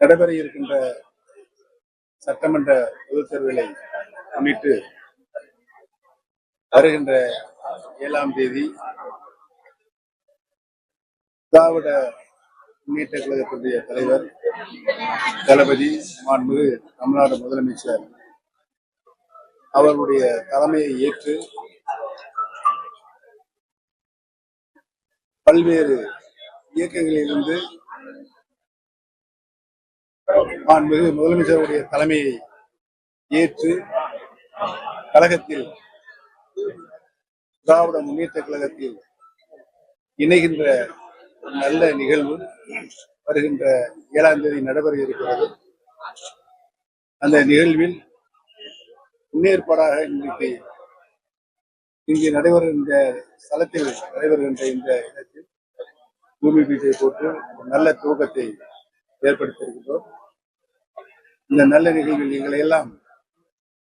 நடைபெற இருக்கின்ற சட்டமன்ற பொதுத் தேர்தலை முன்னிட்டு வருகின்ற 7ஆம் தேதி திராவிட முன்னேற்ற கழகத்தினுடைய தலைவர் தளபதி மாண்புமிகு தமிழ்நாடு முதலமைச்சர் அவருடைய தலைமையை ஏற்று பல்வேறு இயக்கங்களிலிருந்து மாண்புமிகு முதலமைச்சருடைய தலைமையை ஏற்று கழகத்தில் திராவிட முன்னேற்ற கழகத்தில் இணைகின்ற நல்ல நிகழ்வு வருகின்ற 7ஆம் தேதி நடைபெற இருக்கிறது. அந்த நிகழ்வில் முன்னேற்பாடாக இன்றைக்கு இங்கு நடைபெறுகின்ற ஸ்தலத்தில் நடைபெறுகின்ற இந்த இடத்தில் பூமி பீஜை போட்டு நல்ல துவக்கத்தை ஏற்படுத்தியிருக்கிறோம். இந்த நல்ல நிகழ்வில் எங்களை எல்லாம்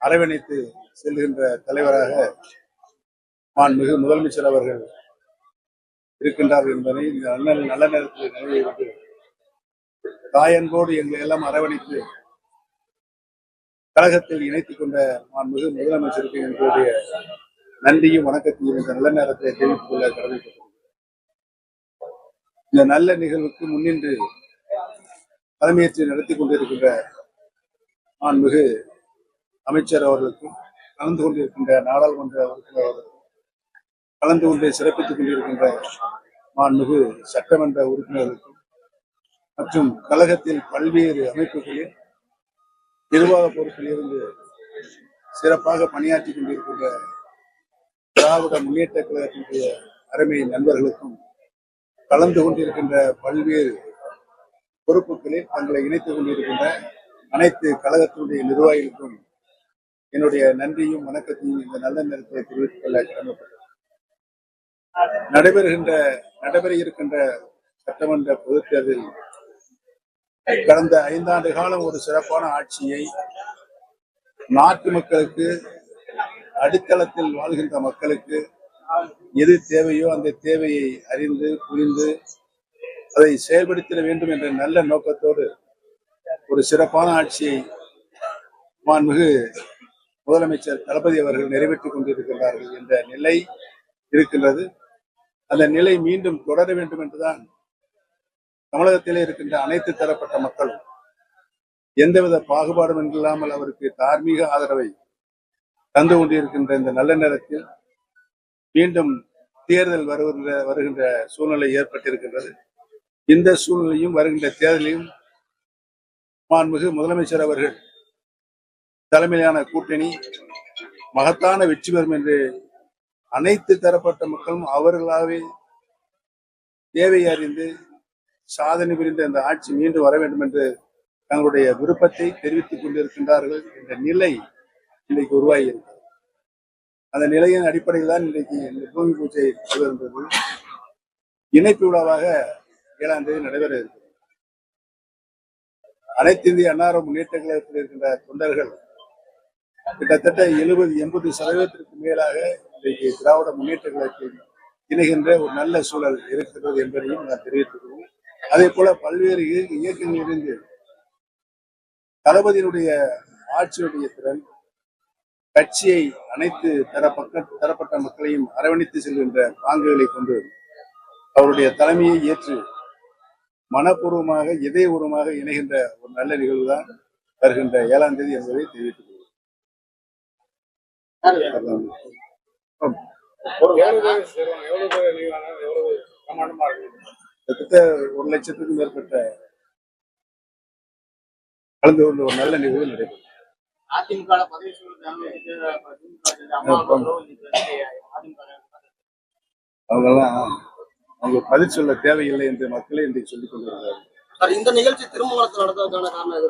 அரவணைத்து செல்கின்ற தலைவராக மாண்புமிகு முதலமைச்சர் அவர்கள் இருக்கின்றார்கள் என்பதை இந்த நல்ல நேரத்தில் நினைவு தாயன்போடு எங்களை எல்லாம் அரவணைத்து கழகத்தில் இணைத்துக் கொண்ட மாண்புமிகு முதலமைச்சருக்கு எங்களுடைய நன்றியும் வணக்கத்தையும் இந்த நல்ல நேரத்தை தெரிவித்துக் கொள்ள கடமைப்பட்டிருக்கிறோம். இந்த நல்ல நிகழ்வுக்கு முன்னின்று தலைமையேற்று நடத்தி கொண்டிருக்கின்ற மாண்புமிகு அமைச்சர் அவர்களுக்கும் கலந்து கொண்டிருக்கின்ற நாடாளுமன்ற உறுப்பினர் அவர்களுக்கும் கலந்து கொண்டு சிறப்பித்துக் கொண்டிருக்கின்ற மாண்புமிகு சட்டமன்ற உறுப்பினர்களுக்கும் மற்றும் கழகத்தில் பல்வேறு அமைப்புகளில் நிர்வாக பொறுப்பில் இருந்து சிறப்பாக பணியாற்றி கொண்டிருக்கின்ற திராவிட முன்னேற்ற கழகத்தினுடைய அருமை நண்பர்களுக்கும் கலந்து கொண்டிருக்கின்ற பல்வேறு பொறுப்புகளில் தங்களை இணைத்துக் கொண்டிருக்கின்ற அனைத்து கழகத்தினுடைய நிர்வாகிகளுக்கும் என்னுடைய நன்றியும் வணக்கத்தையும் இந்த நல்ல நேரத்தை தெரிவித்துக் கொள்ள கடமைப்பட்டது. நடைபெற இருக்கின்ற சட்டமன்ற பொதுத் தேர்தலில் கடந்த 5 ஆண்டு காலம் ஒரு சிறப்பான ஆட்சியை நாட்டு மக்களுக்கு அடித்தளத்தில் வாழ்கின்ற மக்களுக்கு எது தேவையோ அந்த தேவையை அறிந்து புரிந்து அதை செயல்படுத்த வேண்டும் என்ற நல்ல நோக்கத்தோடு ஒரு சிறப்பான ஆட்சியை மாண்புமிகு முதலமைச்சர் தளபதி அவர்கள் நிறைவேற்றிக் கொண்டிருக்கிறார்கள் என்ற நிலை இருக்கின்றது. அந்த நிலை மீண்டும் தொடர வேண்டும் என்றுதான் தமிழகத்திலே இருக்கின்ற அனைத்து தரப்பட்ட மக்களும் எந்தவித பாகுபாடும் இல்லாமல் அவருக்கு தார்மீக ஆதரவை தந்து கொண்டிருக்கின்ற இந்த நல்ல நேரத்தில் மீண்டும் தேர்தல் வருகின்ற சூழ்நிலை ஏற்பட்டிருக்கின்றது. இந்த சூழ்நிலையும் வருகின்ற தேர்தலையும் மாண்புமிகு முதலமைச்சர் அவர்கள் தலைமையிலான கூட்டணி மகத்தான வெற்றி பெறும் என்று அனைத்து தரப்பட்ட மக்களும் அவர்களாகவே தேவை அறிந்து சாதனை புரிந்த இந்த ஆட்சி மீண்டும் வர வேண்டும் என்று தங்களுடைய விருப்பத்தை தெரிவித்துக் கொண்டிருக்கின்றார்கள் என்ற நிலை இன்றைக்கு உருவாகி இருக்கிறது. அந்த நிலையின் அடிப்படையில் தான் இன்றைக்கு இந்த பூமி பூஜை நடைபெறுகிறது. இணைப்பு விழாவாக 7ஆம் தேதி நடைபெற இருக்கிறது. அனைத்து இந்திய அண்ணா முன்னேற்ற கழகத்தில் இருக்கின்ற தொண்டர்கள் கிட்டத்தட்ட 70-80% மேலாக இன்றைக்கு திராவிட முன்னேற்ற கழகத்தில் இணைகின்ற ஒரு நல்ல சூழல் இருக்கிறது என்பதையும் நான் தெரிவித்துக்கிறோம். அதே போல பல்வேறு இயக்கங்களிலிருந்து தளபதியினுடைய ஆட்சியுடைய திறன் கட்சியை அனைத்து தரப்பட்ட மக்களையும் அரவணைத்து செல்கின்ற பாங்குகளை கொண்டு அவருடைய தலைமையை ஏற்று மனப்பூர்வமாக இதயபூர்வமாக இணைகின்ற ஒரு நல்ல நிகழ்வுதான் வருகின்ற 7ஆம் தேதி என்பதை தெரிவித்துக் கொள்கிறேன். கிட்டத்தட்ட 1 லட்சத்துக்கும் மேற்பட்ட கலந்து கொண்டு ஒரு நல்ல நிகழ்வு நடைபெறும். அவங்கெல்லாம் அவங்க பதில் சொல்ல தேவையில்லை என்று மக்களே இன்றைக்கு சொல்லிக் கொண்டிருக்கிறார்கள். இந்த நிகழ்ச்சி திருமணத்தில் நடந்ததற்கான காரணம்